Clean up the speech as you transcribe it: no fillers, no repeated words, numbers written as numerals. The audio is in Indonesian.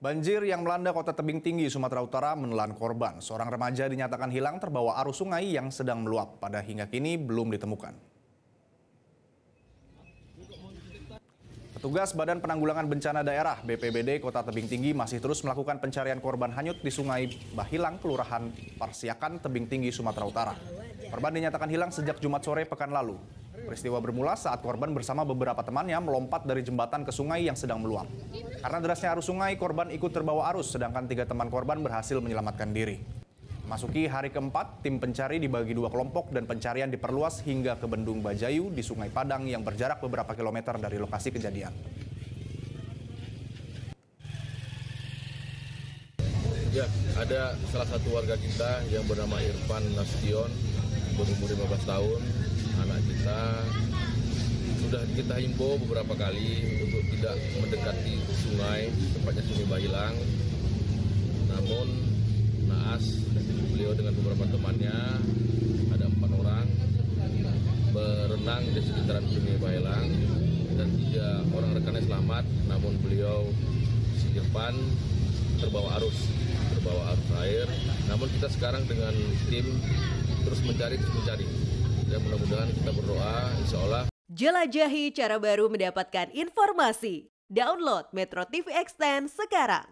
Banjir yang melanda kota Tebing Tinggi, Sumatera Utara menelan korban. Seorang remaja dinyatakan hilang terbawa arus sungai yang sedang meluap. Pada hingga kini belum ditemukan. Petugas Badan Penanggulangan Bencana Daerah (BPBD) Kota Tebing Tinggi masih terus melakukan pencarian korban hanyut di Sungai Bahilang, Kelurahan Parsiakan, Tebing Tinggi, Sumatera Utara. Korban dinyatakan hilang sejak Jumat sore pekan lalu. Peristiwa bermula saat korban bersama beberapa temannya melompat dari jembatan ke sungai yang sedang meluap. Karena derasnya arus sungai, korban ikut terbawa arus, sedangkan 3 teman korban berhasil menyelamatkan diri. Memasuki hari keempat, tim pencari dibagi 2 kelompok dan pencarian diperluas hingga ke Bendung Bajayu di Sungai Padang yang berjarak beberapa kilometer dari lokasi kejadian. Ya, ada salah satu warga kita yang bernama Irfan Nasution, berumur 15 tahun. Anak kita sudah kita himbau beberapa kali untuk tidak mendekati sungai, tepatnya Sungai Bahilang. Namun naas, beliau dengan beberapa temannya, ada 4 orang, berenang di sekitaran Sungai Bahilang dan 3 orang rekannya selamat. Namun beliau, si Irfan, terbawa arus air. Namun kita sekarang dengan tim terus mencari. Dan mudah-mudahan kita berdoa, insya Allah. Jelajahi cara baru mendapatkan informasi. Download Metro TV Extend sekarang.